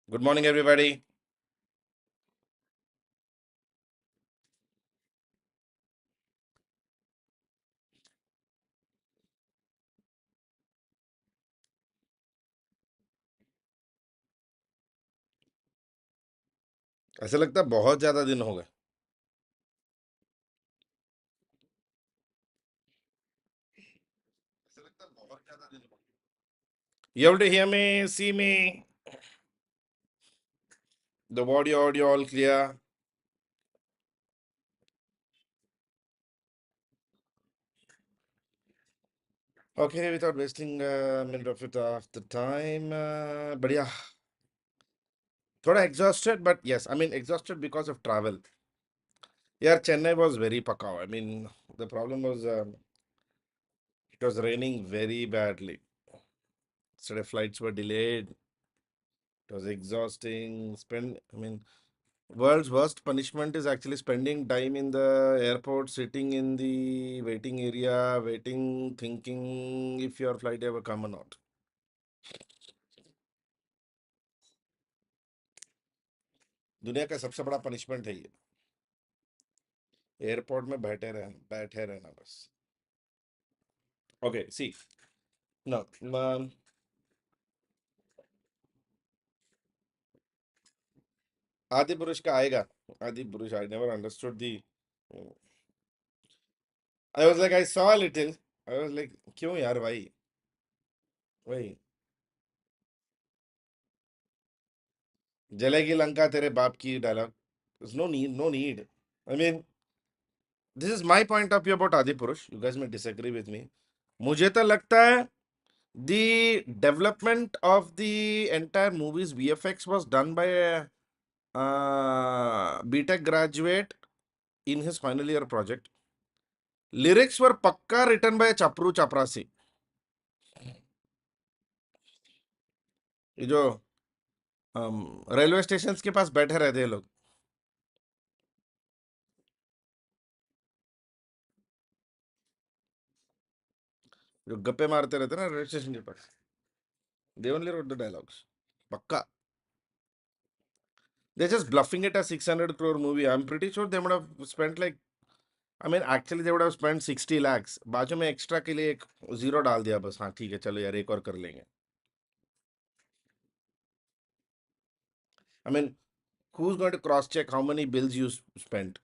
Good morning, everybody. ऐसा लगता है बहुत ज्यादा दिन हो गए। ऐसा लगता है बहुत ज्यादा दिन हो गए। You able to hear me, see me? The audio all clear. Okay, without wasting a minute of the time. बढ़िया. थोड़ा exhausted, but yes, I mean exhausted because of travel. Yeah, Chennai was very pakao. I mean, the problem was it was raining very badly. So the flights were delayed. It was exhausting. I mean, world's worst punishment is actually spending time in the airport, sitting in the waiting area, waiting, thinking if your flight ever come or not. दुनिया का सबसे बड़ा punishment है ये, airport में बैठे रहना बस. Okay, see, no, आदि पुरुष का आएगा. आदि पुरुष, I never understood the. I was like, I saw a little. I was like, क्यों यार भाई, वही जलेगी लंका तेरे बाप की dialogue. There's no need, no need. I mean, this is my point of view about Adi Purush. You guys may disagree with me. मुझे तो लगता है the development of the entire movie's VFX was done by a BTech graduate in his final year project. Lyrics were पक्का written by चपरू चपरासी. ये जो railway station के पास बैठे रहते हैं लोग, जो गप्पे मारते रहते हैं ना रेलवे स्टेशन के पास, they only wrote the dialogues. पक्का. They're just bluffing it as 600 crore movie. I'm pretty sure they would have spent like, I mean, actually they would have spent 60 lakhs. बाजू में एक्स्ट्रा के लिए एक zero डाल दिया बस. हाँ ठीक है, चलो यार एक और कर लेंगे. I mean, who's going to cross check how many bills you spent?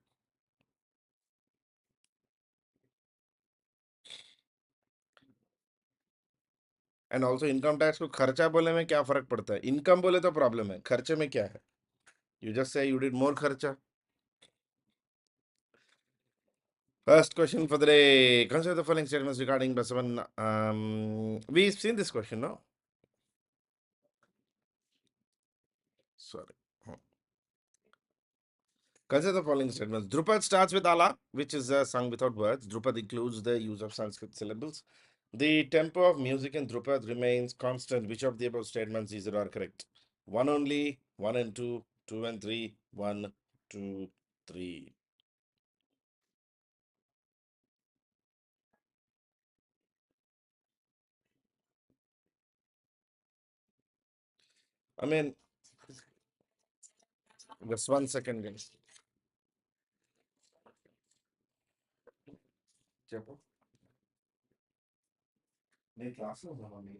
And also income tax को खर्चा बोले में क्या फर्क पड़ता है? इनकम बोले तो प्रॉब्लम है, खर्चे में क्या है? You just say you did more खर्चा. First question for the day. Consider the following statements regarding Basavan. We've seen this question, no? Sorry. Consider the following statements. Drupad starts with Ala, which is sung without words. Drupad includes the use of Sanskrit syllables. The tempo of music in Drupad remains constant. Which of the above statements is or correct? One only, one and two, two and three, one, two, three. I mean, just 1 second, guys. Chepo. नहीं class में होगा नहीं.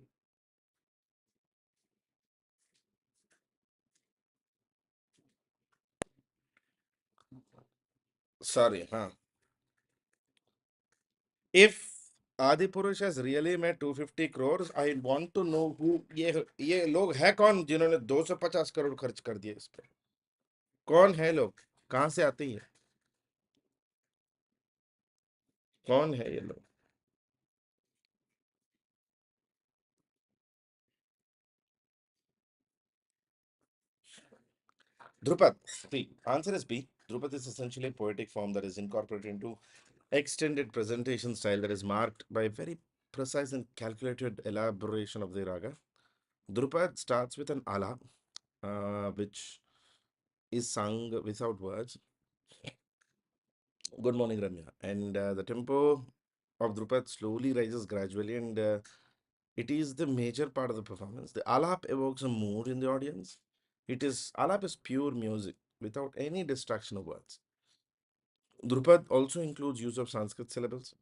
Sorry, huh? If Adipurush has really made 250 crores, I want to know who ये लोग है कौन जिन्होंने 250 करोड़ खर्च कर दिए इस पे. कौन है लोग, कहाँ से आते हैं, कौन है ये लोग? Drupad. The answer is B. Drupad is essentially a poetic form that is incorporated into extended presentation style that is marked by a very precise and calculated elaboration of the raga. Drupad starts with an ala, which is sung without words. Good morning, Ramya. And the tempo of Drupad slowly rises gradually, and it is the major part of the performance. The alap evokes a mood in the audience. It is Alap is pure music without any distraction of words. Drupad also includes use of Sanskrit syllables,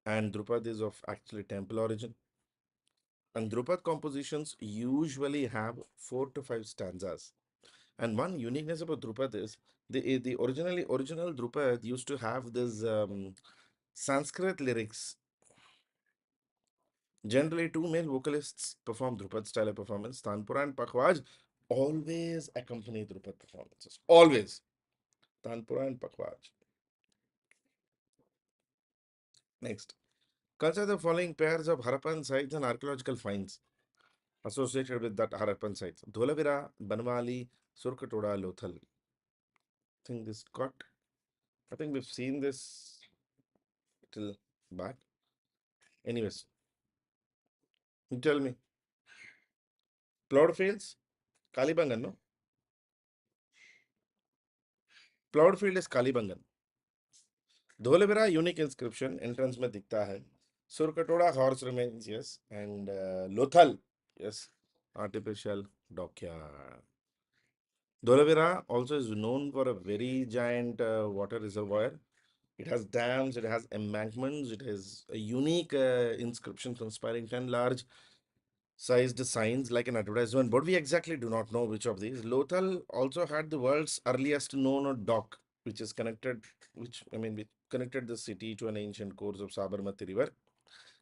and Drupad is of actually temple origin. And Drupad compositions usually have 4 to 5 stanzas. And one uniqueness about Drupad is the original Drupad used to have this Sanskrit lyrics. Generally, two male vocalists perform Drupad style of performance. Tanpura and Pakhwaj always accompany Drupad performances. Always. Tanpura and Pakhwaj. Next. Consider the following pairs of Harappan sites and archaeological finds associated with that Harappan sites. Dholavira, Banwali, Surkatoda, Lothal. Think this got. I think we've seen this till back. Anyways, you tell me. Plowed fields, Kalibangan, no? Plowed field is Kalibangan. Dholavira unique inscription entrance में दिखता है. Surkotada horse remains yes and Lothal yes artificial dockyard. Dholavira also is known for a very giant water reservoir. It has dams, it has embankments, it has a unique inscription conspiring 10 large sized signs like an advertisement, but we exactly do not know which of these. Lothal also had the world's earliest known dock, which is connected, which I mean, we connected the city to an ancient course of Sabarmati River.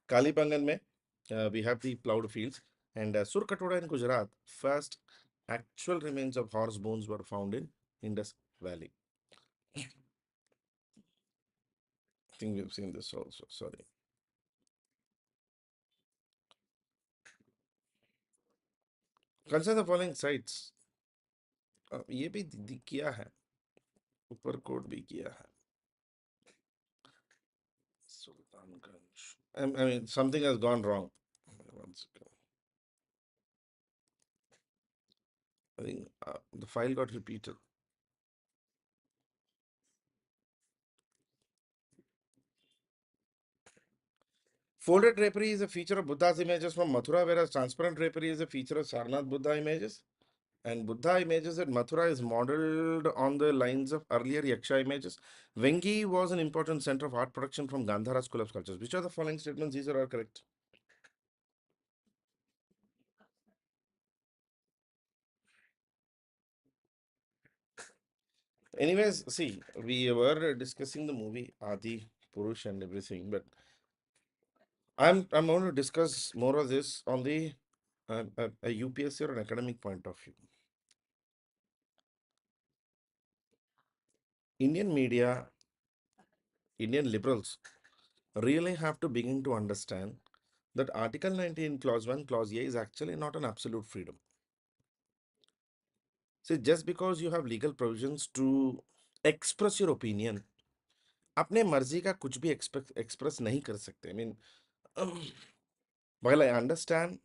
Kalibangan mein, we have the plowed fields, and Surkatoda in Gujarat, first actual remains of horse bones were found in Indus Valley. I think we've seen this also. Sorry. Consider the following sites. ये भी किया है, ऊपर coat भी किया है. Sultanganj. I mean, something has gone wrong. One second. I think the file got repeated. Folded drapery is a feature of Buddha's images from Mathura, whereas transparent drapery is a feature of Sarnath Buddha images. And Buddha images at Mathura is modeled on the lines of earlier Yaksha images. Vengi was an important center of art production from Gandhara school of sculptures. Which are the following statements? These are all correct. Anyways, see, we were discussing the movie Adi Purush and everything, but I'm going to discuss more of this on the a UPSC or an academic point of view. Indian media, Indian liberals really have to begin to understand that Article 19, Clause 1, Clause A is actually not an absolute freedom. See, just because you have legal provisions to express your opinion, अपने मर्जी का कुछ भी express नहीं कर सकते. I mean, while I understand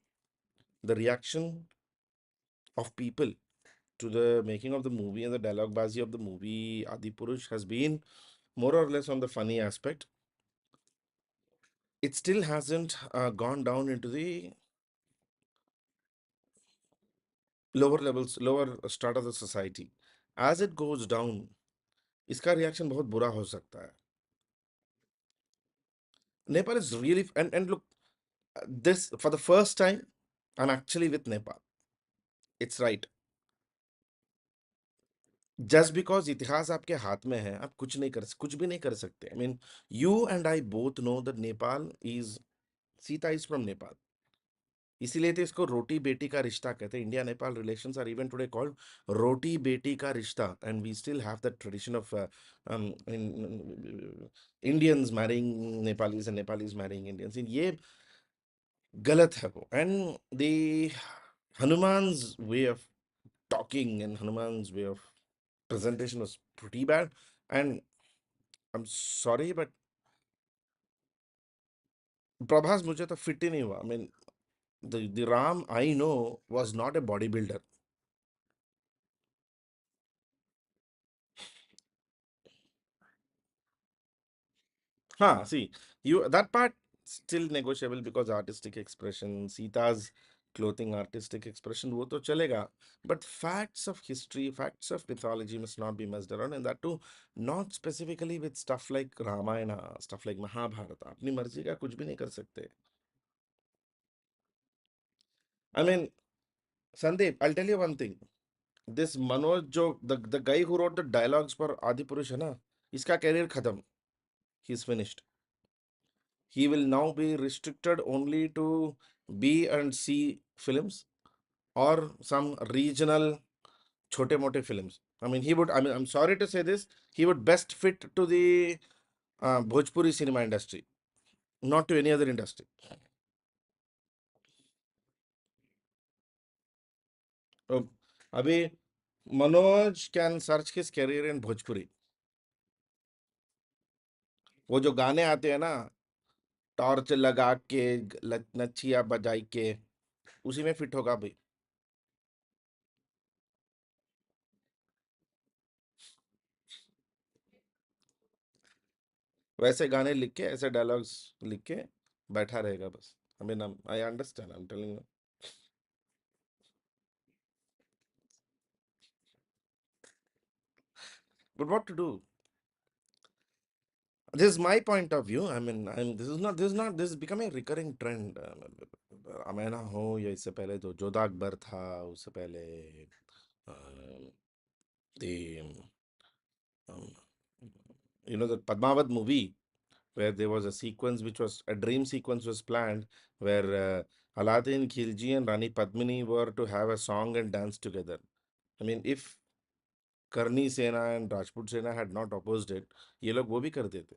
the reaction of people to the making of the movie and the dialogue bazi of the movie Adi Purush has been more or less on the funny aspect, it still hasn't gone down into the lower levels, lower start of the society. As it goes down, इसका reaction बहुत बुरा हो सकता है. Nepal is really, and look, this for the first time, I'm actually with Nepal. It's right. Just because इतिहास आपके हाथ में है, आप कुछ भी नहीं कर सकते. I mean, you and I both know that Nepal is, Sita is from Nepal. इसीलिए तो इसको रोटी बेटी का रिश्ता कहते हैं. India Nepal relations are even today called रोटी बेटी का रिश्ता, and we still have that tradition of Indians marrying Nepalese and Nepalese marrying Indians. ये गलत है वो. And the Hanuman's way of talking and Hanuman's way of presentation was pretty bad. And I'm sorry, but Prabhas मुझे तो fit ही नहीं हुआ. I mean, the Ram I know was not a bodybuilder. See, you that part still negotiable because artistic expression. Sita's clothing, artistic expression, वो तो चलेगा. But facts of history, facts of mythology must not be messed around, and that too, not specifically with stuff like Ramayana, stuff like Mahabharata. अपनी मर्जी का कुछ भी नहीं कर सकते. I mean, Sandeep, I'll tell you one thing. This Manoj, जो the guy who wrote the dialogues for Adi Purush है ना, इसका career खत्म. He's finished. He will now be restricted only to B and C films or some regional छोटे मोटे films. I mean, he would, I mean, I'm sorry to say this, he would best fit to the Bhojpuri cinema industry, not to any other industry. तो अभी Manoj can search his career in Bhojpuri. वो जो गाने आते हैं ना, torch लगा के नचिया बजाई के, उसी में फिट होगा भाई. वैसे गाने लिख के, ऐसे डायलॉग्स लिख के बैठा रहेगा बस. I mean, I understand, I am telling you. But what to do? This is my point of view. I mean, this is becoming a recurring trend. अमैना हो या इससे पहले तो जोधा अकबर था, उससे पहले the um, the Padmavat movie, where there was a sequence which was a dream sequence was planned, where Aladdin, Khilji, and Rani Padmini were to have a song and dance together. I mean, if Karni Sena and Rajput Sena had not opposed it, ये लोग वो भी कर देते.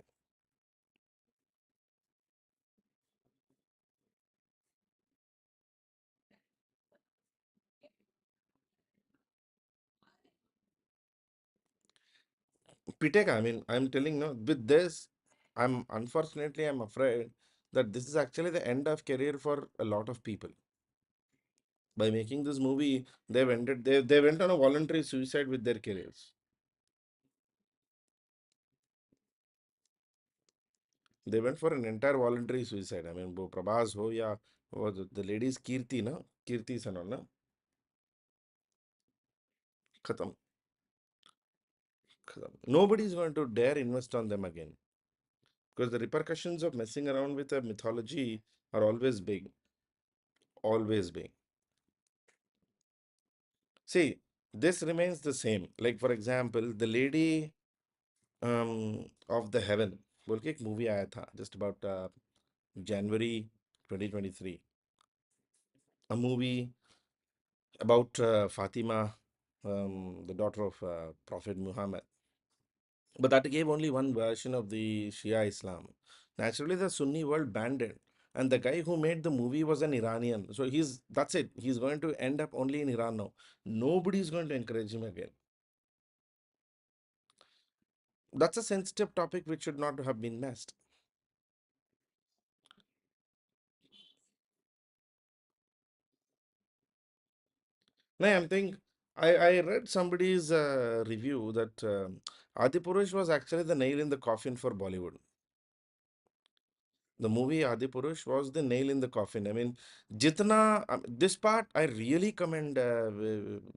पिटेगा. I mean, I'm telling you, with this, I'm afraid that this is actually the end of career for a lot of people. By making this movie, they went on a voluntary suicide with their careers. They went for an entire voluntary suicide. I mean, वो प्रभास हो या वो the lady's कीर्ति ना, कीर्ति सनोन ना, खत्म. खत्म. Nobody is going to dare invest on them again, because the repercussions of messing around with a mythology are always big, always big. See, this remains the same. Like for example, the lady of the heaven, बोल के एक movie आया था just about January 2023. A movie about Fatima, the daughter of Prophet Muhammad. But that gave only one version of the Shia Islam. Naturally, the Sunni world banned it. And the guy who made the movie was an Iranian. So that's it. He's going to end up only in Iran now. Nobody is going to encourage him again. That's a sensitive topic which should not have been messed. No, I'm thinking, I read somebody's review that Adi Purush was actually the nail in the coffin for Bollywood. The movie Adi Purush was the nail in the coffin. I mean, jitna, this part I really commend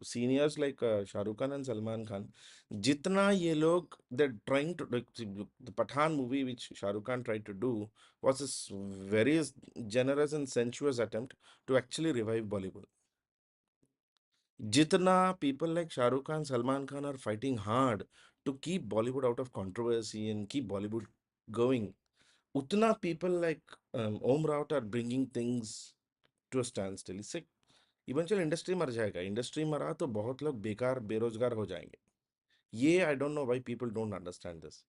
seniors like Shah Rukh Khan and Salman Khan. Jitna ye log, they're trying to, like, the Pathan movie which Shah Rukh Khan tried to do was a very generous and sensuous attempt to actually revive Bollywood. Jitna people like Shah Rukh Khan, Salman Khan are fighting hard to keep Bollywood out of controversy and keep Bollywood going. Utna people like Om Raut are bringing things to a standstill. इससे eventual industry मर जाएगा. Industry मरा तो बहुत लोग बेकार बेरोजगार हो जाएंगे. ये I don't know why people don't understand this.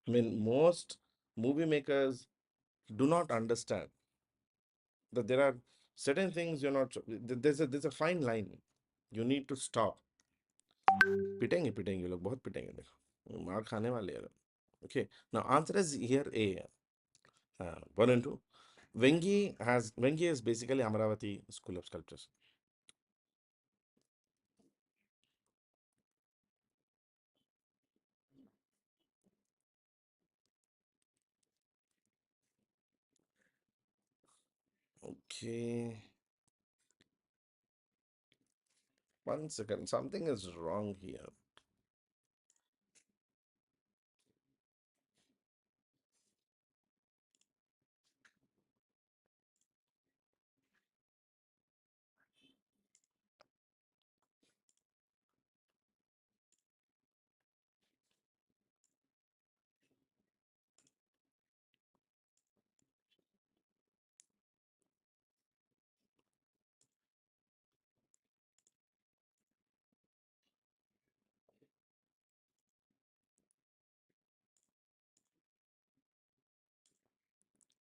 I mean, most movie makers do not understand that there are certain things you're not. There's a fine line. You need to stop. पिटेंगे पिटेंगे लोग बहुत पिटेंगे. देखो मार खाने वाले हैं. Okay. Now answer is here A. 1 and 2. Vengi is basically Amaravati School of Sculptures. Okay. One second. Something is wrong here.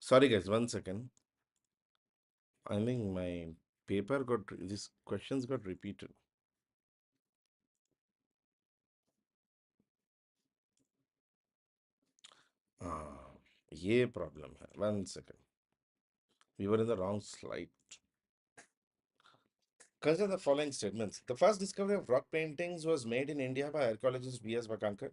Sorry, guys. One second. I think my paper got, these questions got repeated. Ah, ये problem है. One second. We were in the wrong slide. Consider the following statements. The first discovery of rock paintings was made in India by archaeologist B.S. Bakankar.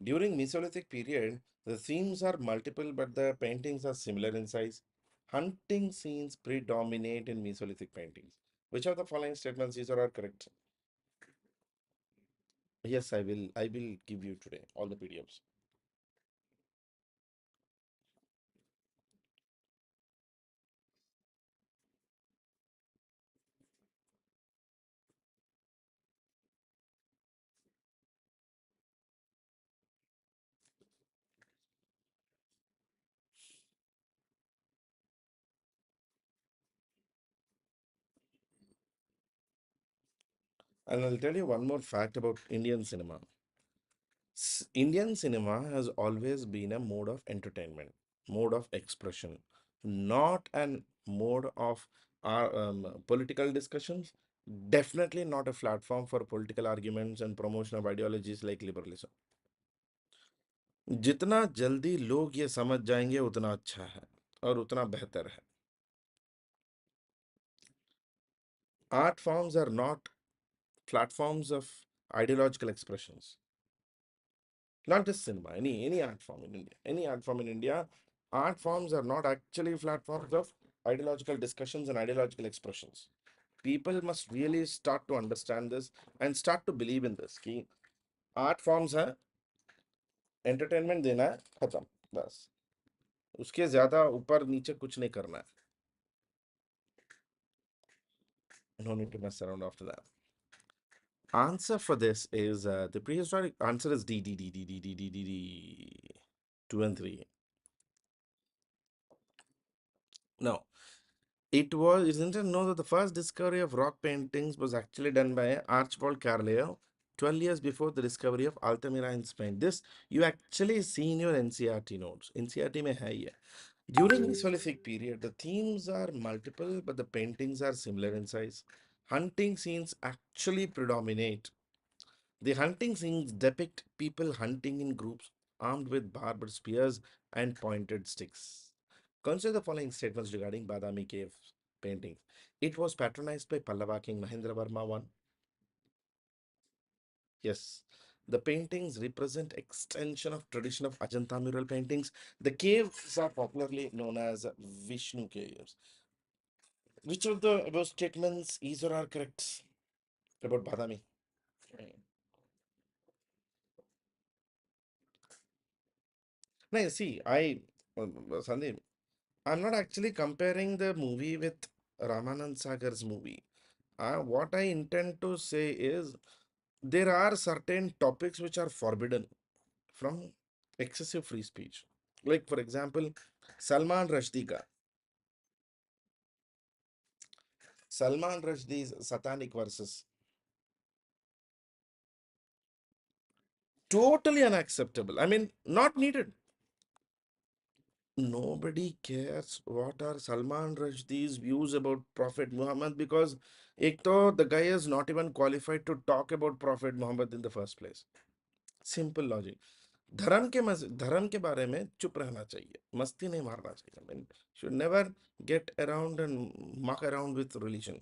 During Mesolithic period, the themes are multiple, but the paintings are similar in size. Hunting scenes predominate in Mesolithic paintings. Which of the following statements these are correct? Yes, I will. I will give you today all the PDFs. And I'll tell you one more fact about Indian cinema. Indian cinema has always been a mode of entertainment, mode of expression, not an mode of political discussions. Definitely not a platform for political arguments and promotion of ideologies like liberalism. जितना जल्दी लोग ये समझ जाएंगे उतना अच्छा है और उतना बेहतर है. Art forms are not platforms of ideological expressions. Not just cinema, any art form in India. Any art form in India, art forms are not actually platforms of ideological discussions and ideological expressions. People must really start to understand this and start to believe in this. कि art forms है, entertainment देना है, खत्म, बस. उसके ज्यादा ऊपर नीचे कुछ नहीं करना है. No need to mess around after that. Answer for this is the prehistoric answer is D. 2 and 3. No. Isn't it know that the first discovery of rock paintings was actually done by Archibald Carlyle 12 years before the discovery of Altamira in Spain. This you actually see in your NCRT notes. NCRT में है ये. During Mesolithic period, the themes are multiple, but the paintings are similar in size. Hunting scenes actually predominate. The hunting scenes depict people hunting in groups, armed with barbed spears and pointed sticks. Consider the following statements regarding Badami cave paintings. It was patronized by Pallava King Mahendra Varma I. Yes. The paintings represent extension of tradition of Ajanta mural paintings. The caves are popularly known as Vishnu caves. Which of the above statements is or are correct about Badami? No, see, Sandeep, I'm not actually comparing the movie with Ramanand Sagar's movie. What I intend to say is there are certain topics which are forbidden from excessive free speech. Like, for example, Salman Rushdie ka. Salman Rushdie's satanic verses. Totally unacceptable. I mean, not needed. Nobody cares what are Salman Rushdie's views about Prophet Muhammad because ek to the guy is not even qualified to talk about Prophet Muhammad in the first place. Simple logic. धर्म के बारे में चुप रहना चाहिए, मस्ती नहीं मारना चाहिए. I mean, should never get around and muck around with religion.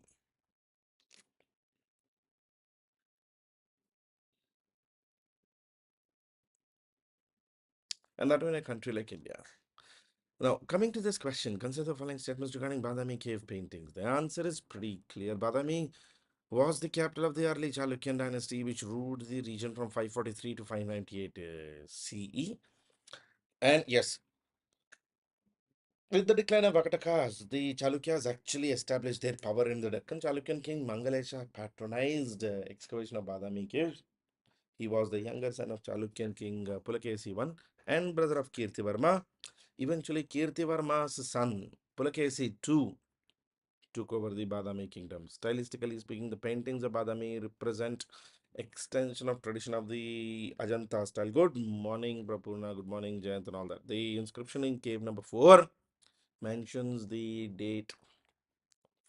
And that in a country like India. Now, coming to this question, consider the following statements regarding Badami cave paintings. The answer is pretty clear. Badami was the capital of the early Chalukyan dynasty, which ruled the region from 543 to 598 CE. And yes, with the decline of Vakatakas, the Chalukyas actually established their power in the Deccan. Chalukyan king Mangalesha patronized excavation of Badami caves. He was the younger son of Chalukyan king Pulakesi I and brother of Kirtivarma. Eventually, Kirtivarma's son Pulakesi II took over the Badami kingdom. Stylistically speaking, the paintings of Badami represent extension of tradition of the Ajanta style. Good morning, Prapurna. Good morning, Jayant, and all that. The inscription in cave number 4 mentions the date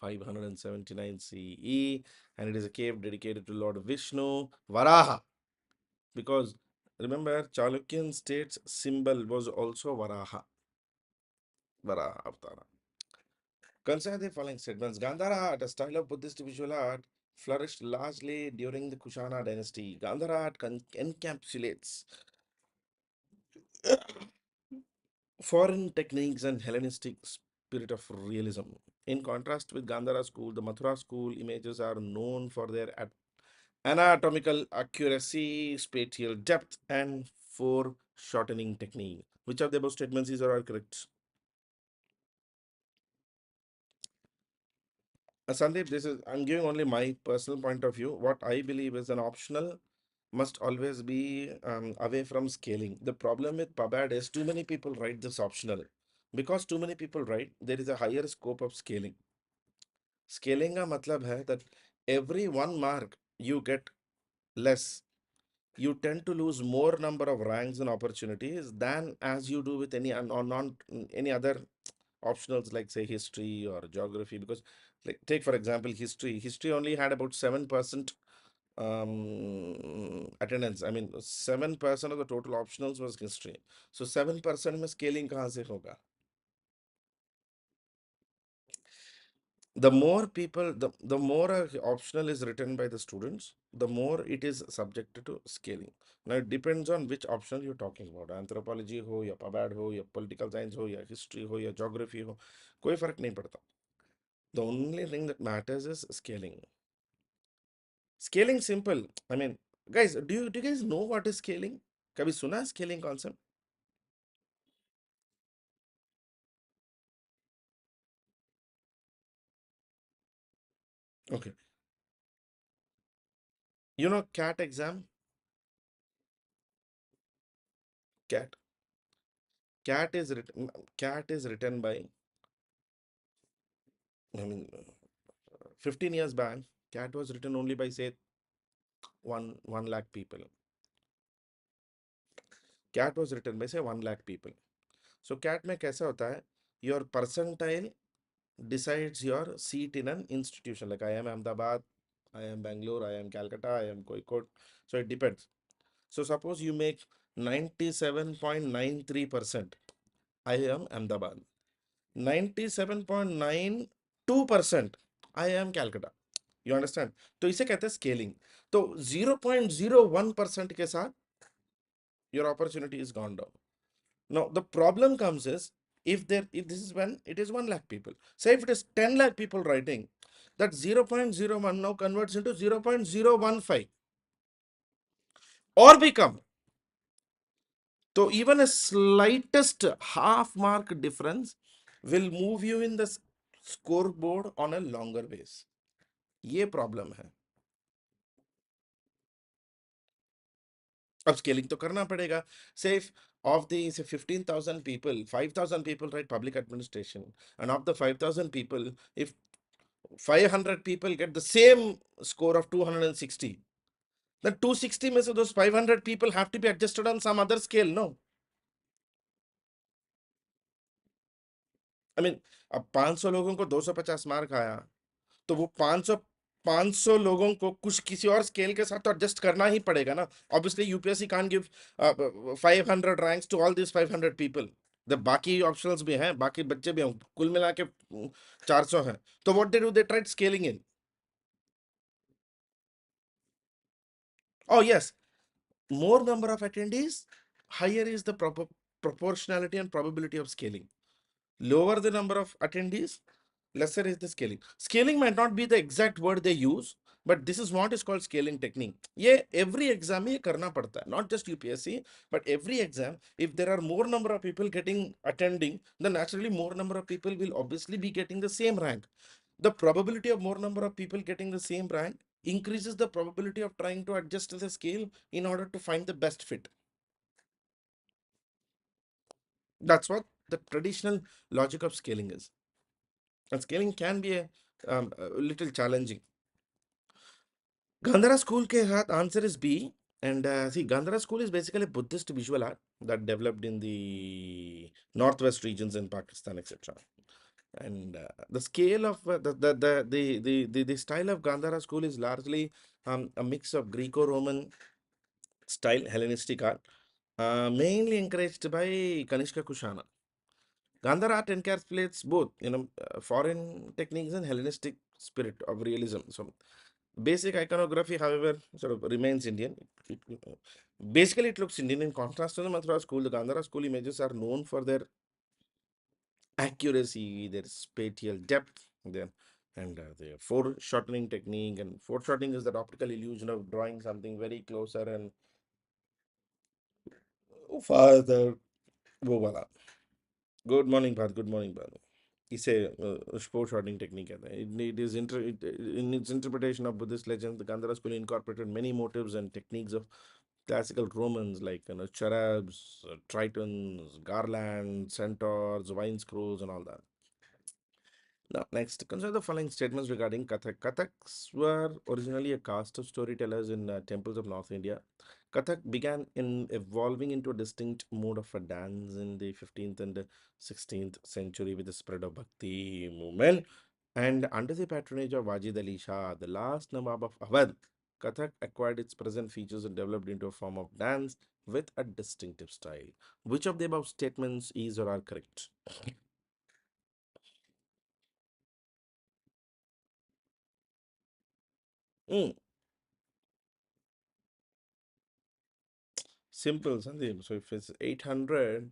579 CE, and it is a cave dedicated to Lord Vishnu, Varaha. Because remember, Chalukyan state's symbol was also Varaha, Varaha Avtara. Consider the following statements. Gandhara art, a style of Buddhist visual art, flourished largely during the Kushana dynasty. Gandhara art encapsulates foreign techniques and Hellenistic spirit of realism. In contrast with Gandhara school, the Mathura school images are known for their anatomical accuracy, spatial depth, and foreshortening technique. Which of the above statements is all correct? Sandeep, this is I'm giving only my personal point of view. What I believe is an optional must always be away from scaling. The problem with PubAd is too many people write this optional. Because too many people write, there is a higher scope of scaling. Scaling का मतलब है that every 1 mark you get less. You tend to lose more number of ranks and opportunities than as you do with any or non any other optionals like say history or geography. Because like take for example history only had about 7% attendance. I mean 7% of the total optionals was history. So 7% में scaling कहाँ से होगा? The more people, the more optional is written by the students, the more it is subjected to scaling. Now it depends on which optional you're talking about. Anthropology हो या पबाड हो या political science हो या history हो या geography हो, कोई फर्क नहीं पड़ता. The only thing that matters is scaling. Scaling simple. I mean, guys, do you guys know what is scaling? कभी सुना है scaling concept? Okay. You know CAT exam? CAT. CAT is written by, I mean, 15 years back, CAT was written only by say 1 lakh people. CAT was written by say 1 lakh people. So CAT में कैसा होता है? Your percentile decides your seat in an institution. Like I am Ahmedabad, I am Bangalore, I am Calcutta, I am Kozhikode. So it depends. So suppose you make 97.93%. I am Ahmedabad. 97.92% I am Calcutta. You understand? तो इसे कहते हैं scaling. तो 0.01% के साथ your opportunity is gone down. Now the problem comes is if this is when it is 1 lakh people. Say if it is 10 lakh people writing, that 0.01 now converts into 0.015 or become. So even a slightest half mark difference will move you in the scoreboard on a longer base. ये problem है. अब scaling तो करना पड़ेगा. Say if of the say 15,000 people, 5,000 people write public administration, and of the 5,000 people, if 500 people get the same score of 260, then 260 में से those 500 people have to be adjusted on some other scale, no? I mean, अब 500 लोगों को 250 mark आया, तो वो 500 लोगों को कुछ किसी और स्केल के साथ तो एडजस्ट करना ही पड़ेगा ना. Obviously UPSC can't give 500 ranks to all this 500 people. The बाकी ऑप्शनल्स भी हैं, बाकी बच्चे भी हैं, कुल मिला के 400 हैं. तो what they do, they tried scaling in. Oh yes, more number of attendees, higher is the proportionality and probability of scaling. Lower the number of attendees, lesser is the scaling. Scaling might not be the exact word they use, but this is what is called scaling technique. Yeah, every exam ye karna padta hai, not just UPSC, but every exam. If there are more number of people getting attending, then naturally more number of people will obviously be getting the same rank. The probability of more number of people getting the same rank increases the probability of trying to adjust the scale in order to find the best fit. That's what the traditional logic of scaling is. And scaling can be a little challenging. Gandhara school ke hat answer is B. And see, Gandhara school is basically a Buddhist visual art that developed in the northwest regions in Pakistan, etc. And the scale of the style of Gandhara school is largely a mix of Greco-Roman style Hellenistic art, mainly encouraged by Kanishka Kushana. Gandhara art encapsulates both, foreign techniques and Hellenistic spirit of realism. So, basic iconography, however, sort of remains Indian. Basically, it looks Indian in contrast to the Mathura school. The Gandhara school images are known for their accuracy, their spatial depth, their foreshortening technique. And foreshortening is that optical illusion of drawing something very closer and farther. वो वाला. Good morning, Bharat. Good morning, Bharat. इसे foreshortening technique कहते हैं. In its interpretation of Buddhist legends, the Gandhara school incorporated many motives and techniques of classical Romans, like cherubs, tritons, garlands, centaurs, wine scrolls, and all that. Now, next, consider the following statements regarding Kathak. Kathaks were originally a caste of storytellers in temples of North India. Kathak began in evolving into a distinct mode of a dance in the 15th and 16th century with the spread of Bhakti movement. And under the patronage of Wajid Ali Shah, the last Nawab of Awadh, Kathak acquired its present features and developed into a form of dance with a distinctive style. Which of the above statements is or are correct? Hmm. Simple, Sandeep. So if it's 800,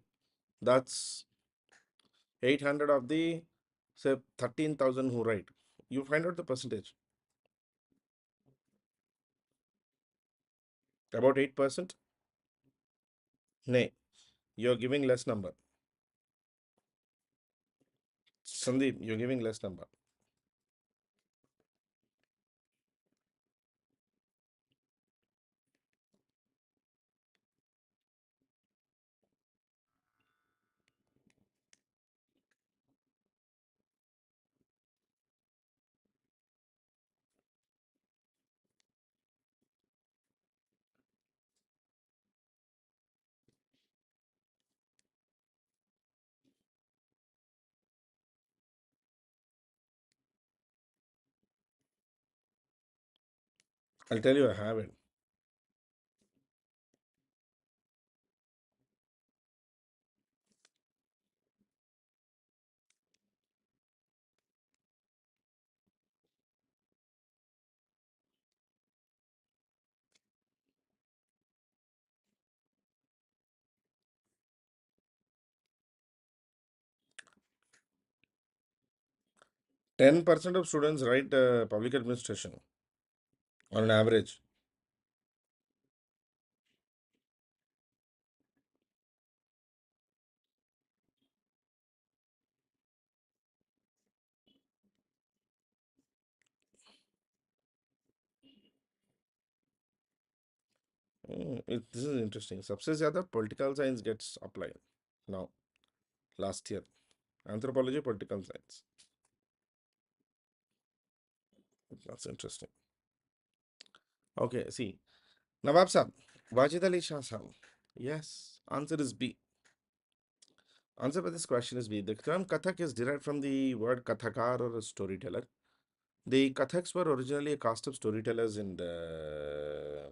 that's 800 of the, say, 13,000 who write. You find out the percentage. About 8%? Nay, you're giving less number. Sandeep, you're giving less number. I'll tell you, I have it. 10% of students write public administration on an average. This is interesting. सबसे ज़्यादा political science gets applied now, last year. Anthropology, political science. That's interesting. Okay, see. Nawab Sahab, Wajid Ali Shah Sahab. Yes, answer is B. Answer for this question is B. The term Kathak is derived from the word Kathakar or a storyteller. The Kathaks were originally a caste of storytellers in the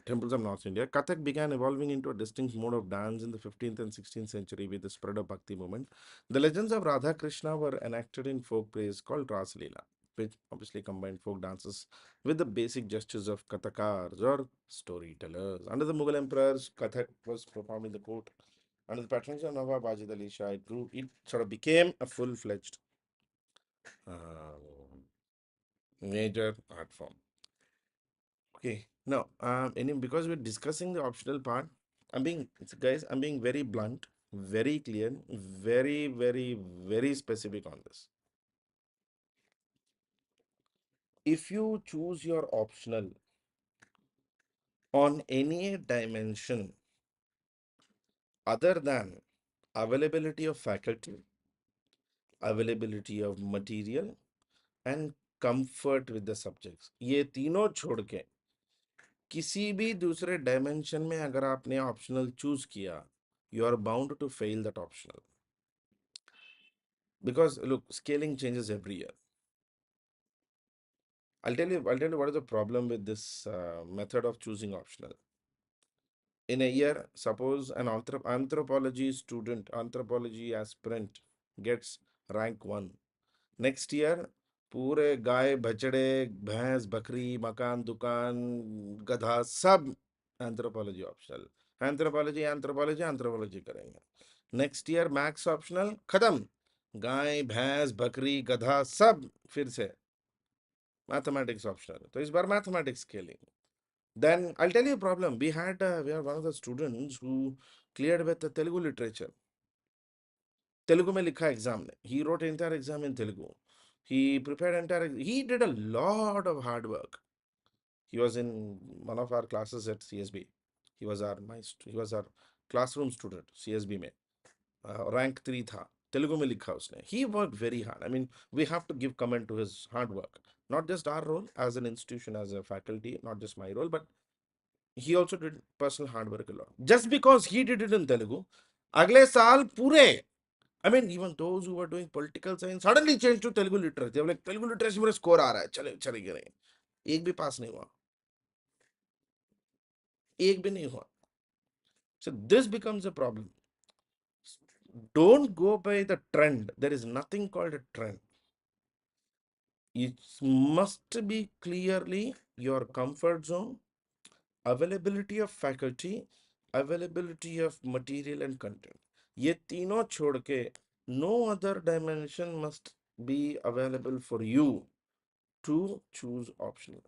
temples of North India. Kathak began evolving into a distinct mode of dance in the 15th and 16th century with the spread of Bhakti movement. The legends of Radha Krishna were enacted in folk plays called Ras Leela, which obviously combined folk dances with the basic gestures of Kathakars or storytellers. Under the Mughal emperors, Kathak was performed in the court Under the patronage of Nawab Wajid Ali Shah, it sort of became a full-fledged major art form. Okay, now, because we're discussing the optional part, guys, I'm being very blunt, very clear, very, very, very specific on this. If you choose your optional on any dimension other than availability of faculty, availability of material, and comfort with the subjects, ये तीनों छोड़ के किसी भी दूसरे dimension में अगर आपने ऑप्शनल चूज किया, you are bound to fail that optional. Because look, scaling changes every year. I'll tell you what is the problem with this method of choosing optional. In a year, suppose an anthropology student, anthropology aspirant gets rank 1. Next year, पूरे गाय बछड़े भैंस बकरी मकान दुकान गधा सब anthropology optional, anthropology करेंगे. Next year maths optional खत्म, गाय भैंस बकरी गधा सब फिर से मैथमेटिक्स ऑप्शनल. तो इस बार mathematics scaling. Then I'll tell you a problem. We are one of the students who cleared with the Telugu literature. Telugu में लिखा एग्जाम ने. He wrote entire exam in Telugu. He prepared he did a lot of hard work. He was in one of our classes at CSB. He was our classroom student CSB में. Rank 3 था. Telugu में लिखा उसने. He worked very hard. I mean, we have to give comment to his hard work. Not just our role as an institution, as a faculty, not just my role, but he also did personal hard work a lot. Just because he did it in Telugu, अगले साल पूरे, I mean, even those who were doing political science suddenly changed to Telugu literature. They were like, Telugu literature में score आ रहा है, चले गए. एक भी पास नहीं हुआ, एक भी नहीं हुआ. So this becomes a problem. Don't go by the trend. There is nothing called a trend. It must be clearly your comfort zone, availability of faculty, availability of material and content. ये तीनों छोड़ के no other dimension must be available for you to choose optional.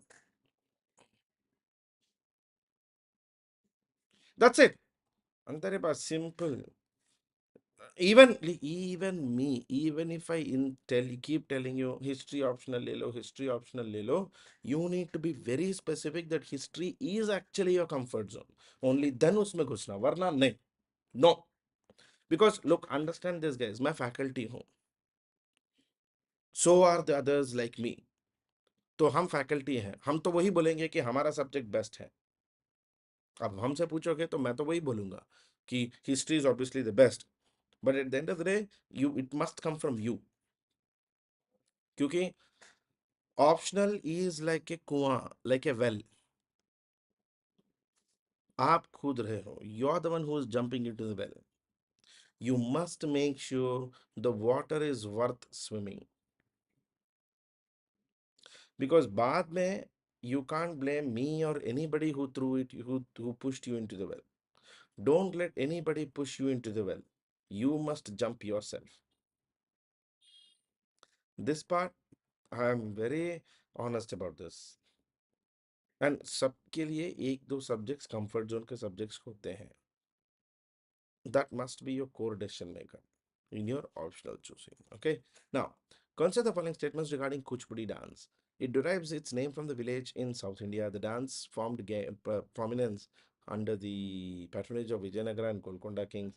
That's it. अंतर है, simple. Even me, even if keep telling you history optional le lo, you need to be very specific that history is actually your comfort zone. Only then उसमें घुसना, वरना नहीं. No. Because look, understand this, guys. मैं faculty हूँ. So are the others like me. तो हम faculty हैं. हम तो वही बोलेंगे कि हमारा subject best है. अब हमसे पूछोगे तो मैं तो वही बोलूंगा कि history is obviously the best. But at the end of the day, it must come from you. क्योंकि optional is like a कुआं, like a well. आप खुद रहे हो. You're the one who is jumping into the well. You must make sure the water is worth swimming. Because बाद में you can't blame me or anybody who threw it, who pushed you into the well. Don't let anybody push you into the well. You must jump yourself. This part, I am very honest about this. And सबके लिए एक दो subjects comfort zone के subjects होते हैं. That must be your core decision maker in your optional choosing. Okay. Now, consider the following statements regarding Kuchipudi dance. It derives its name from the village in South India. The dance formed prominence under the patronage of Vijayanagara and Golconda kings.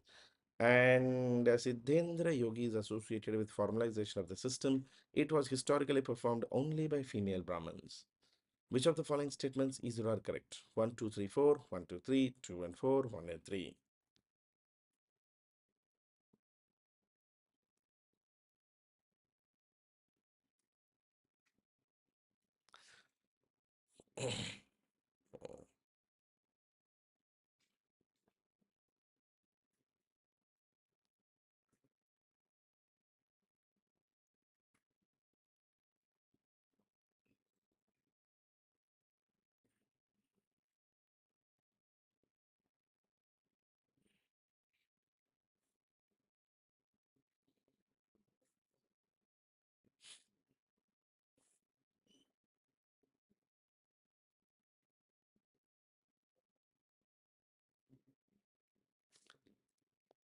And Siddhendra Yogi is associated with formalization of the system. It was historically performed only by female Brahmins. Which of the following statements is or are correct? 1, 2, 3, 4, 1, 2, 3, 2 and 4, 1 and 3.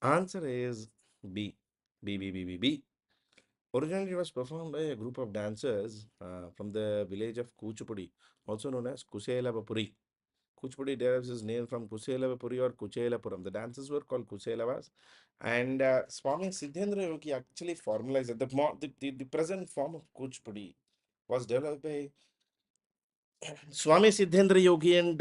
Answer is B. B, B, B, B, B. Originally, it was performed by a group of dancers from the village of Kuchipudi, also known as Kuselapuri. Kuchipudi derives its name from Kuselapuri or Kuchelapuram. The dances were called Kuselavas. And Swami Siddhendra Yogi actually formalized it. The present form of Kuchipudi was developed by Swami Siddhendra Yogi and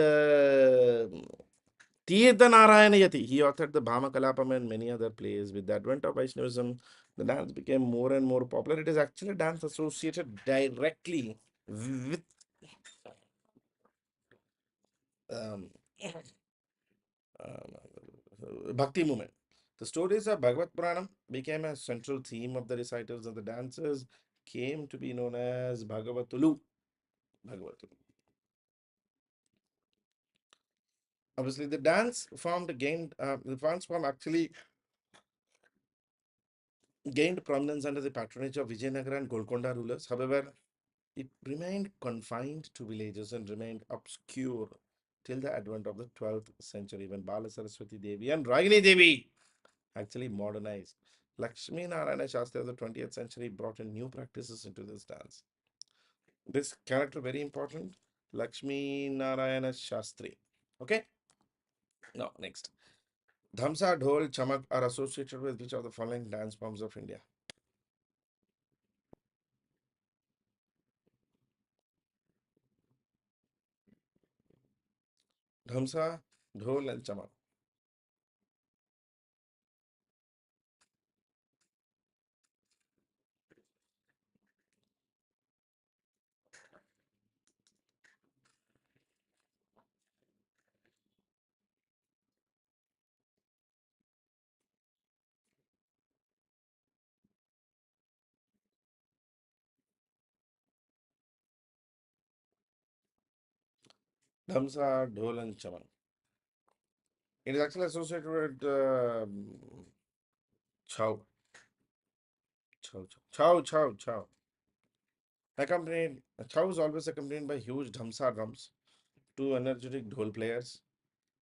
Tirtha Narayana Yati. He authored the Bhama Kalapam and many other plays. With the advent of Vaishnavism, the dance became more and more popular. It is actually a dance associated directly with um, Bhakti movement. The stories of Bhagavad Puranam became a central theme of the recitals, and the dancers came to be known as Bhagavatulu. Bhagavatulu. Obviously, the dance form actually gained prominence under the patronage of Vijayanagara and Golconda rulers. However, it remained confined to villages and remained obscure till the advent of the 12th century when Bala Saraswati Devi and Ragini Devi actually modernized. Lakshmi Narayana Shastri of the 20th century brought in new practices into this dance. This character very important, Lakshmi Narayana Shastri. Okay, now next. Dhamsa, Dhol, Chamak are associated with which of the following dance forms of India? Dhamsa, Dhol, and Chamak. Dhamsa, Dhol, and Chamak. It is actually associated with Chow. Chow, chow, chow, chow, chow. Accompanied, chow is always accompanied by huge dhamsa drums, two energetic dhol players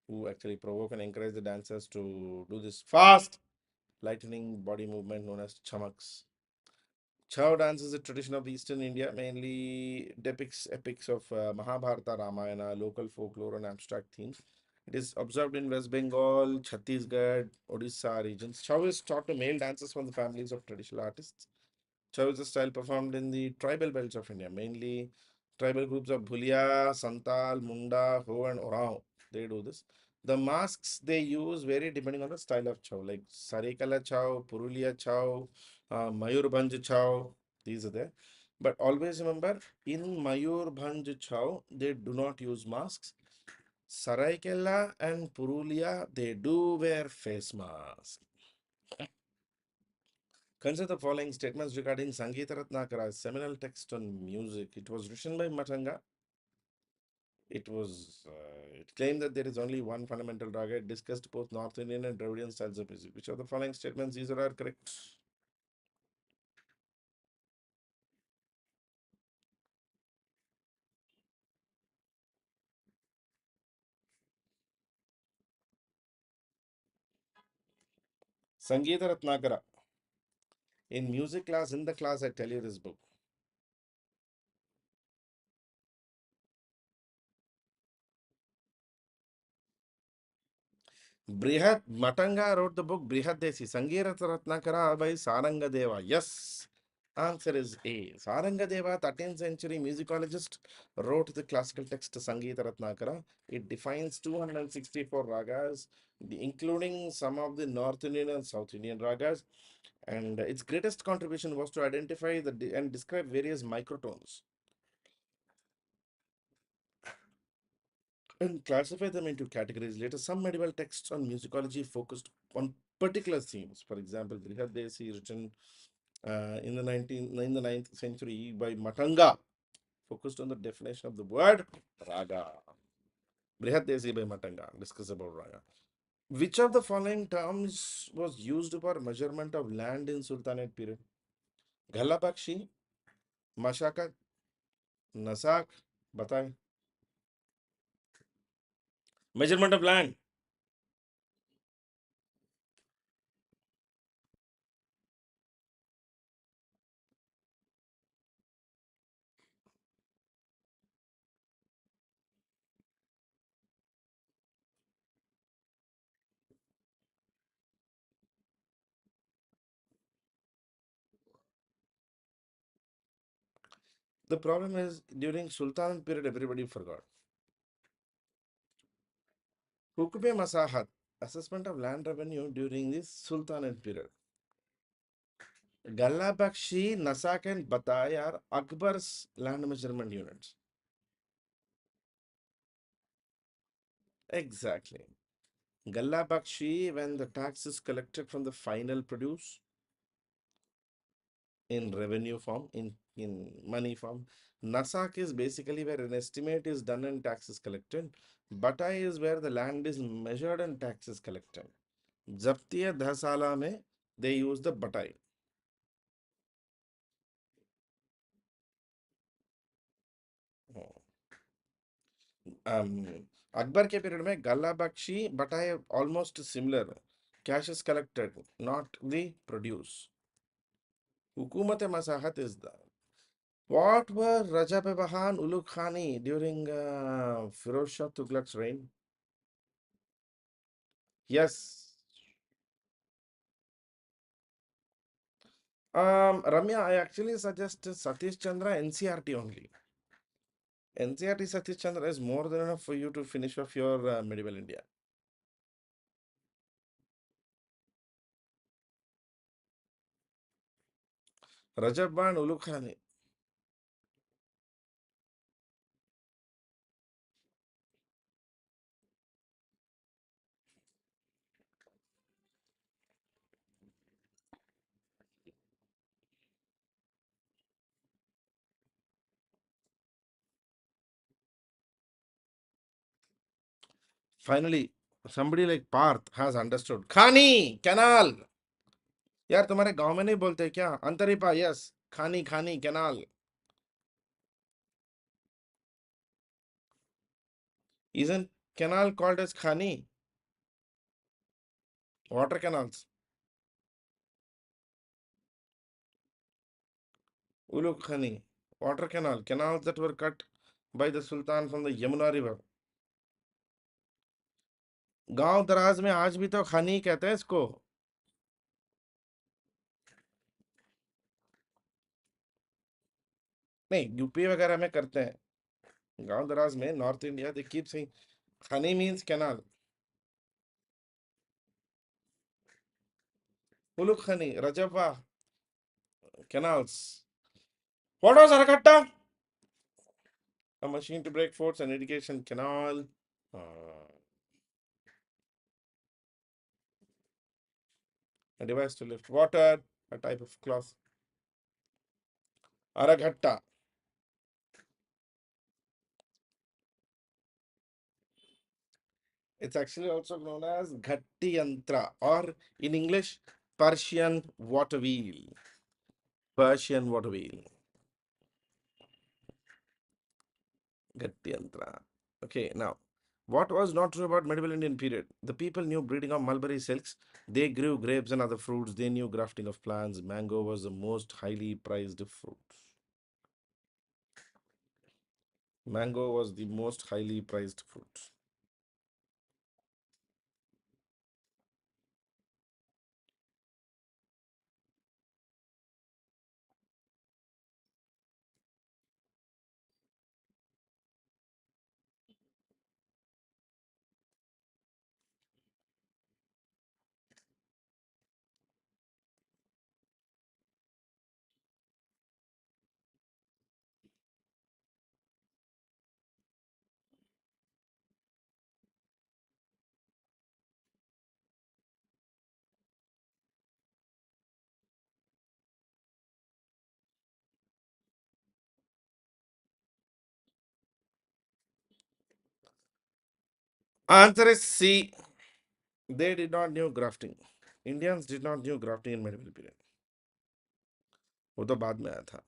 who actually provoke and encourage the dancers to do this fast, lightning body movement known as chamaks. Chow dance is a tradition of Eastern India, mainly depicts epics of Mahabharata, Ramayana, local folklore, and abstract themes. It is observed in West Bengal, Chhattisgarh, Odisha regions. Chow is taught to male dancers from the families of traditional artists. Chow is a style performed in the tribal belts of India, mainly tribal groups of Bhulia, Santal, Munda, Ho, and Orao. They do this. The masks they use vary depending on the style of Chow, like Sarikala Chow, Purulia Chow, Mayurbhanj Chow. These are there. But always remember, in Mayurbhanj Chow, they do not use masks. Saraikela and Purulia, they do wear face masks. Consider the following statements regarding Sangeeta Ratnakara's seminal text on music. It was written by Matanga. It claimed that there is only one fundamental raga. It discussed both North Indian and Dravidian styles of music. Which of the following statements these are correct? Sangeeta Ratnakara. In music class, in the class, I tell you this book. Brihat Matanga wrote the book Brihat Desi. Sangeeta Ratnakara by Sarangadeva. Yes. Answer is A. Sarangadeva, 13th century musicologist, wrote the classical text Sangeeta Ratnakara. It defines 264 ragas, including some of the North Indian and South Indian ragas. And its greatest contribution was to identify and describe various microtones and classify them into categories. Later, some medieval texts on musicology focused on particular themes. For example, Brihad Desi, written in the 9th century by Matanga, focused on the definition of the word raga. Brihad Desi by Matanga discuss about raga. Which of the following terms was used for measurement of land in Sultanate period? Ghalapakshi, Mashakat, Nasak, Batai. Measurement of land. The problem is during Sultanate period, everybody forgot. Hukme Masahat, assessment of land revenue during the Sultanate period. Galla Bakshi, Nasak and Batai are Akbar's land measurement units. Exactly. Galla Bakshi, when the tax is collected from the final produce in revenue form, in money form. Nasak is basically where an estimate is done and tax is collected. Batai is where the land is measured and tax is collected. Japtiya Dhasala mein, they use the Batai. Akbar ke period mein Galla Bakshi, Batai almost similar. Cash is collected, not the produce. Hukumat Masahat is the. What were Rajab Bahan Ulugh Khani during Firoz Shah Tughlaq's reign? Yes. Ramya, I actually suggest Satish Chandra NCRT only. NCRT Satish Chandra is more than enough for you to finish off your medieval India. Rajab Bahan Ulugh Khani. Finally, somebody like Parth has understood. Khani, canal. यार तुम्हारे गांव में नहीं बोलते क्या अंतरिपा yes खानी खानी canal isn't canal called as khani water canals uluk khani water canals that were cut by the sultan from the Yamuna river गांव दराज में आज भी तो खानी कहते हैं इसको नहीं यूपी वगैरह में करते हैं गांव दराज में north India they keep saying खानी means canal uluk khani rajabwa canals what was arakatta a machine to break forts and irrigation canal a device to lift water a type of cloth aragatta it's actually also known as Ghatti Yantra or in English, Persian water wheel. Persian water wheel. Ghatti Yantra. Okay, now, what was not true about medieval Indian period? The people knew breeding of mulberry silks. They grew grapes and other fruits. They knew grafting of plants. Mango was the most highly prized fruit. Mango was the most highly prized fruit. Answer is C. They did not know grafting. Indians did not know grafting in medieval period. वो तो बाद में आया था.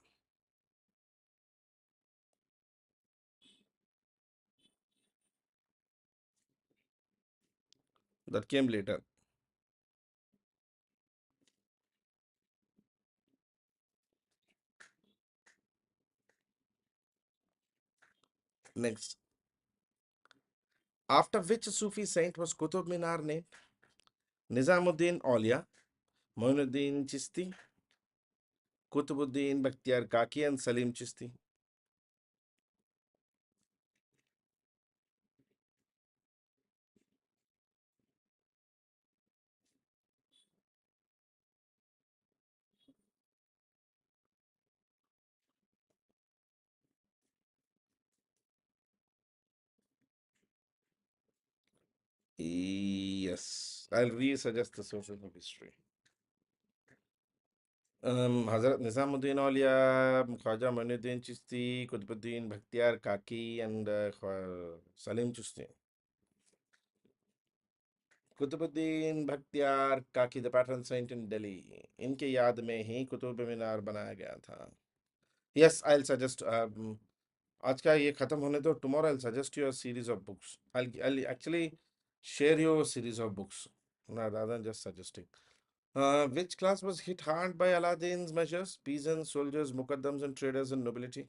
That came later. Next. After which Sufi saint was Qutub Minar named? Nizamuddin Aulia, Moinuddin Chisti, Kutubuddin Bakhtiar Kaki, and Salim Chisti. Yes, I'll re-suggest the sources of history. Hazrat Nizamuddin Aulia, Khwaja Mainuddin Chishti, Qutbuddin Bhaktiyar Kaki, and Salim Chishti. Qutubuddin Bakhtiyar काकी the pattern Saint इन दिल्ली, इनके याद में ही कुतुब मीनार बनाया गया था. Yes, I will suggest. आज का ये खत्म होने दो. Tomorrow I will suggest you a series of books. I actually share your series of books rather than just suggesting. Which class was hit hard by Aladdin's measures? Peasants, soldiers, mukaddams, and traders and nobility.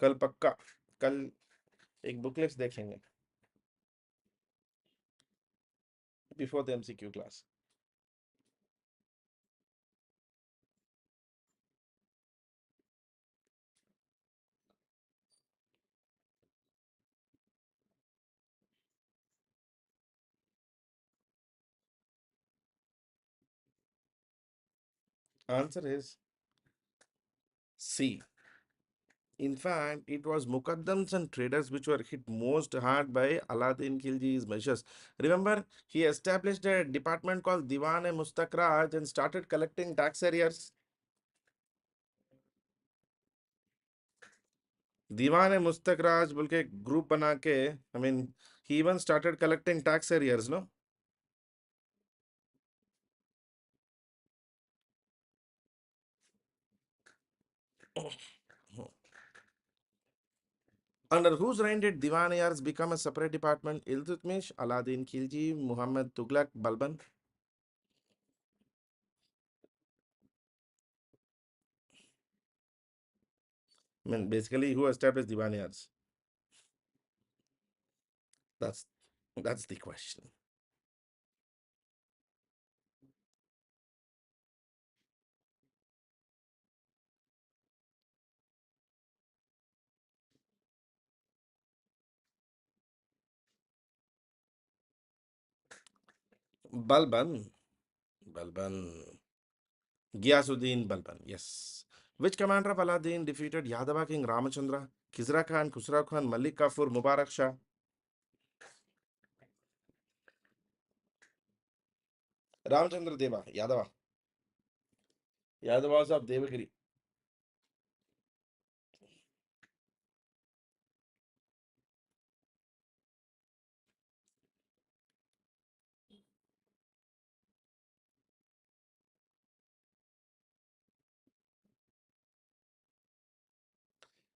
कल पक्का, कल एक booklets देखेंगे before the MCQ class. Answer is C. In fact, it was mukaddams and traders which were hit most hard by Aladdin Khilji's measures. Remember, he established a department called Diwan-e-Mustakraj and started collecting tax arrears. Diwan-e-Mustakraj बोल के group बना के, I mean, he even started collecting tax arrears, no? Under whose reign did Diwan-e-Ars become a separate department? Iltutmish, Aladdin Khilji, Muhammad Tughlaq, Balban? I mean, basically, who established Diwan-e-Ars? That's that's the question. Balban. Balban. Giyasuddin Balban, yes. Which commander of Aladdin defeated Yadava king Ramachandra, Khizra Khan, Khusrau Khan, Malik Kafur, Mubarak Shah? Ramchandra Deva, Yadava. Yadavas of Devagiri.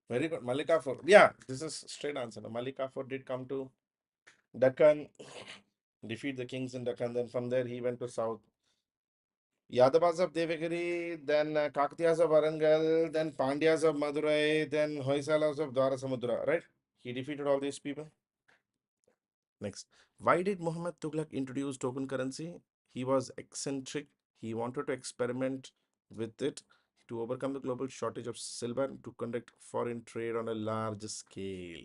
Very good. Malik Kafur. Yeah, this is straight answer. Malik Kafur did come to Deccan, defeat the kings in Deccan. Then from there he went to south. Yadavas of Devagiri, then Kakatiyas of Warangal, then Pandyas of Madurai, then Hoysalas of Dwarasamudra, right? He defeated all these people. Next, why did Muhammad Tughlaq introduce token currency? He was eccentric. He wanted to experiment with it to overcome the global shortage of silver to conduct foreign trade on a large scale.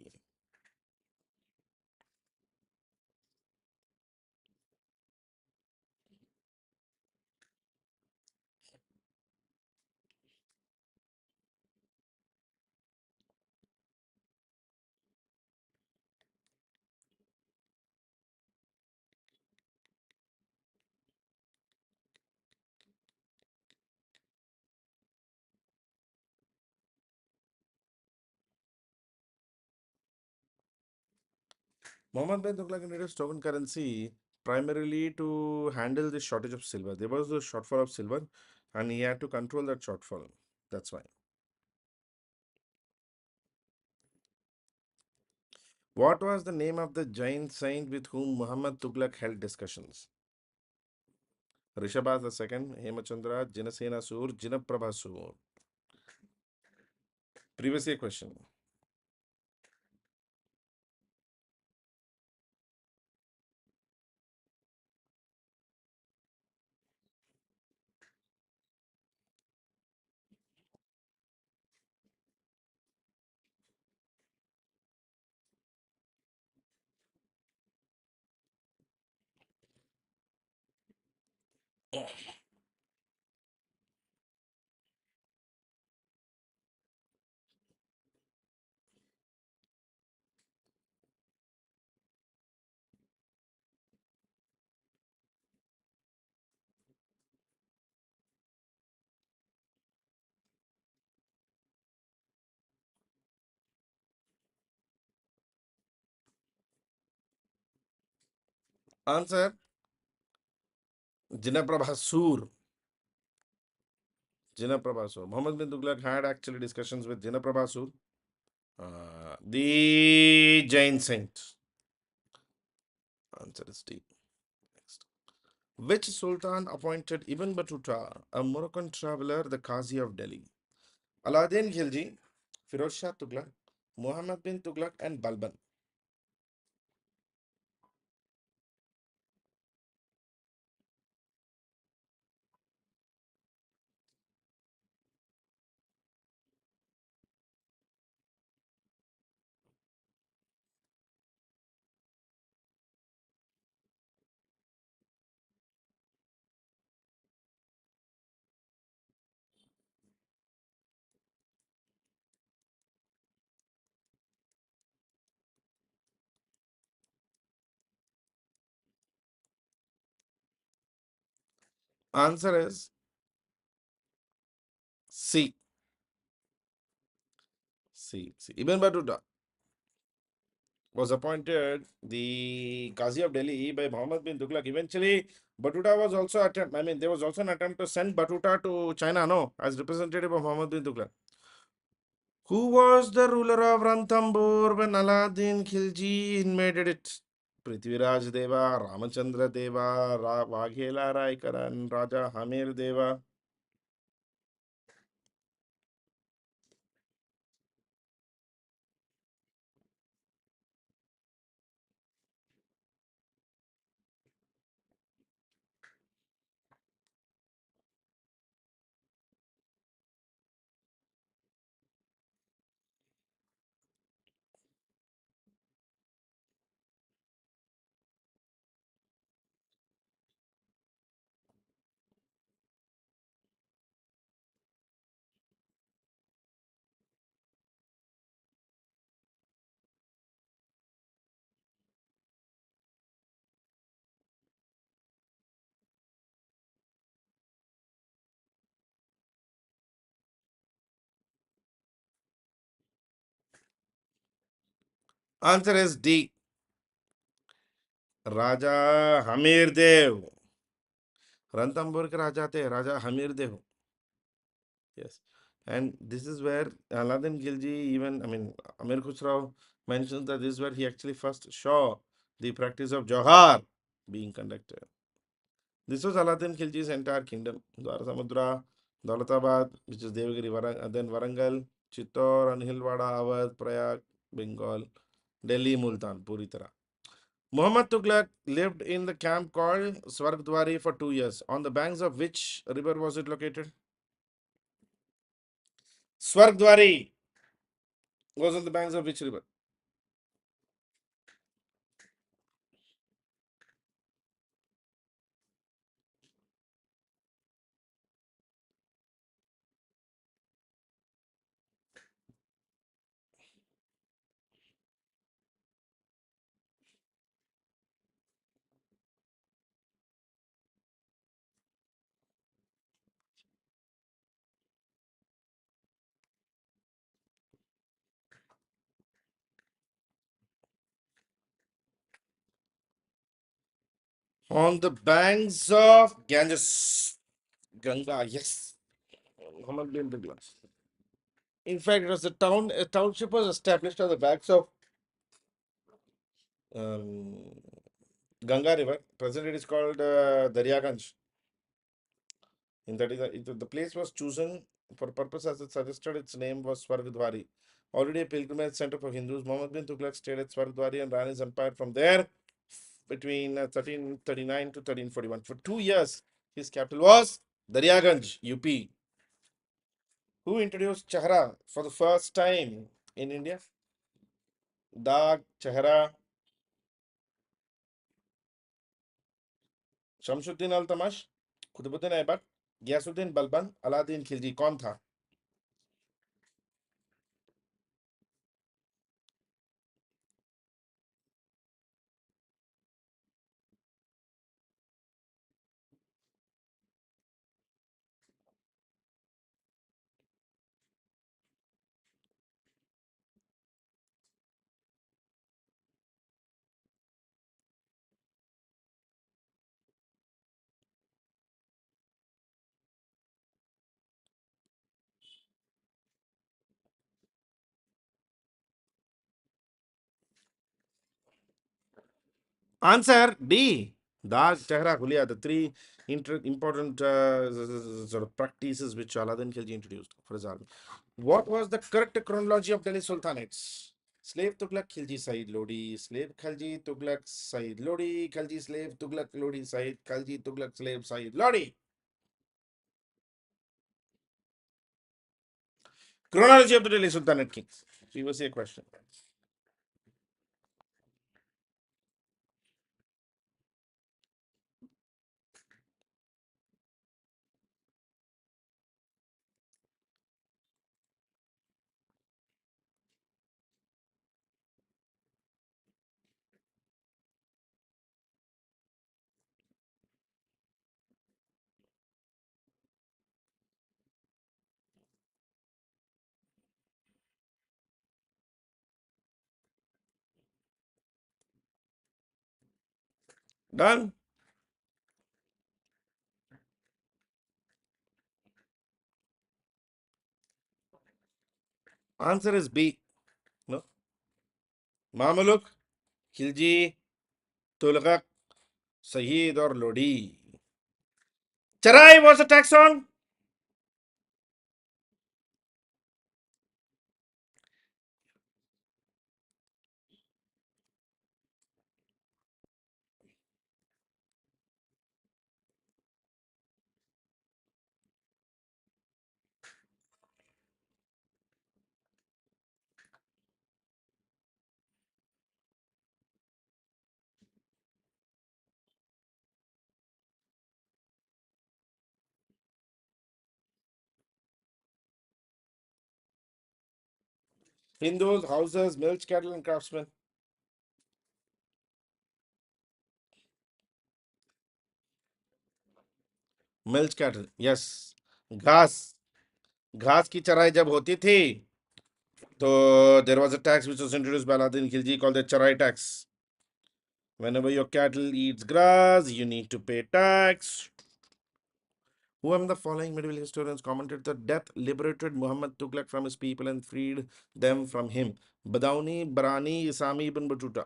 Muhammad bin Tughlaq introduced token currency primarily to handle the shortage of silver. There was a shortfall of silver, and he had to control that shortfall. That's why. What was the name of the Jain saint with whom Muhammad Tughlaq held discussions? Rishabhas II, Hemachandra, Jinasena Sur, Jinaprabha Sur. Previous year question. Answer Jinaprabha Sur. Jinaprabha Sur. Muhammad bin Tughlaq had actually discussions with Jinaprabha Sur, the Jain saint. Answer is D. Next. Which Sultan appointed Ibn Battuta, a Moroccan traveler, the Qazi of Delhi? Alauddin Khilji, Firoz Shah Tughlaq, Muhammad bin Tughlaq, and Balban. Answer is C. C. C. Ibn Battuta was appointed the Qazi of Delhi by Muhammad bin Tughlaq. Eventually, Battuta was also attempt. I mean, there was also an attempt to send Battuta to China, no, as representative of Muhammad bin Tughlaq. Who was the ruler of Ranthambore when Alauddin Khilji invaded it? Prithviraj Deva, Ramachandra Deva, Vaghela Raikaran, Raja Hamir Deva. Answer is D. Raja Hamir Dev. Ranthambore के राजा थे राजा हमीर देव. Yes. And this is where Aladdin Khilji, even, I mean, Amir Khusrau mentions that this is where he actually first saw the practice of Johar being conducted. This was Aladdin Khilji's entire kingdom. Dwarasamudra, Daulatabad, which is Devagiri, then Warangal, Chittor, Anhilwada, Awadh, Prayag, Bengal, Delhi, Multan, Puri Tarah. Muhammad Tughlaq lived in the camp called Swargdwari for 2 years. On the banks of which river was it located? Swargdwari was on the banks of which river? On the banks of Ganges. Ganga, yes. Muhammad bin Tughlaq. In fact, it was a township was established on the banks of um, Ganga River. Present it is called Daryaganj. In that is the place was chosen for purpose as it suggested. Its name was Swargadwari. Already a pilgrimage center for Hindus. Muhammad bin Tughlaq stayed at Swargadwari and ran his empire from there between 1339 to 1341. For 2 years, his capital was Daryaganj, UP. Who introduced Chahra for the first time in India? Dag, Chahra, Shamsuddin Al Tamash, Qutbuddin Aibak, Gyasuddin Balban, Alauddin Khilji. कौन था? Answer D. Dag Tehra Hulia, the three important sort of practices which Aladdin Khilji introduced for his army. What was the correct chronology of Delhi Sultanates? Slave Tughlaq Khilji Said Lodi, Slave Khalji Tughlaq Said Lodi, Khalji Slave Tughlaq Lodi Said, Khalji Tughlaq Slave Said Lodi. Chronology of the Delhi Sultanate kings. Previously a question. Done. Answer is B. No. Mamaluk, Khilji, Tughlaq, Sayyid or Lodi. Charai was a tax on Hindus, houses, mills, cattle, and craftsmen. Mills, cattle. Yes. घास घास की चराई जब होती थी तो there was a tax which was introduced by Aladdin Khilji called the charai tax. Whenever your cattle eats grass, you need to pay tax. Who among the following medieval historians commented that death liberated Muhammad Tughlaq from his people and freed them from him? Badauni, Barani, Isami ibn Battuta.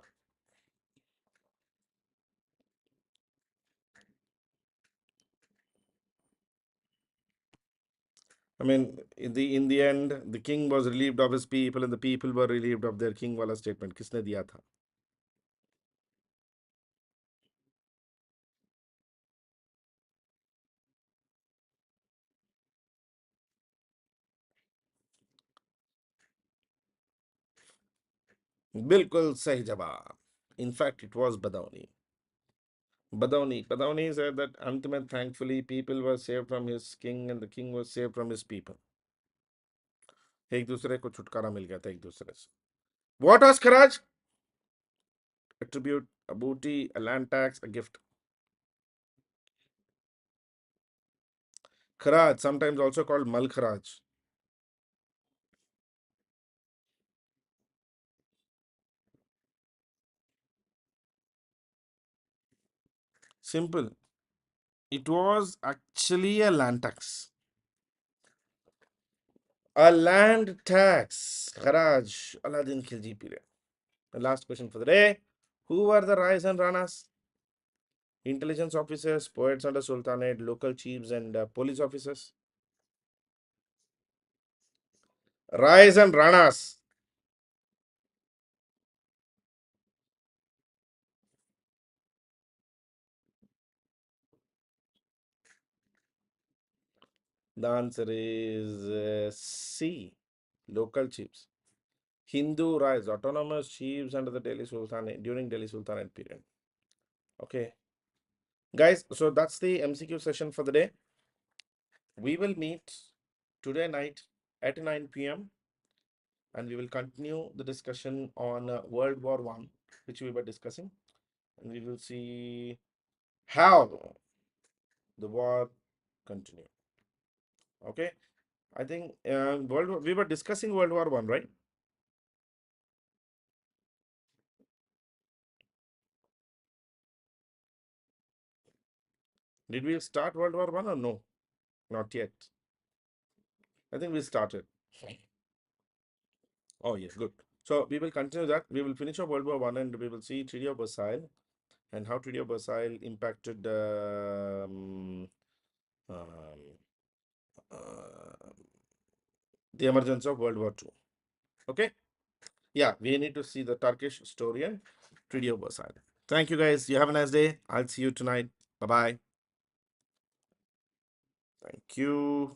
I mean, in the end, the king was relieved of his people, and the people were relieved of their king. Wala statement. किसने दिया था? बिल्कुल सही जवाब. In fact, it was Badauni. Badauni said that ultimately, thankfully, people were saved from his king, and the king was saved from his people. एक दूसरे को छुटकारा मिल गया था एक दूसरे से. What was Kharaj? A tribute, a booty, a land tax, a gift. Kharaj, sometimes also called Mal Kharaj. Simple. It was actually a land tax. A land tax. Kharaj. Aladdin Khilji period. The last question for the day. Who were the Rais and Ranas? Intelligence officers, poets under Sultanate, local chiefs, and police officers. Rais and Ranas. The answer is C. Local chiefs. Hindu Rais, autonomous chiefs under the Delhi Sultanate during Delhi Sultanate period. Okay, guys. So that's the MCQ session for the day. We will meet today night at 9 p.m. and we will continue the discussion on World War One, which we were discussing, and we will see how the war continued. Okay, I think we were discussing World War One, right? Did we start World War One or no? Not yet. I think we started. Oh yes, good. So we will continue that. We will finish up World War One and we will see Treaty of Versailles. and how Tridio Basile impacted um, uh, the emergence of World War II. Okay, yeah, we need to see the Turkish historian Tridio Basile. Thank you, guys. You have a nice day. I'll see you tonight. Bye bye. Thank you.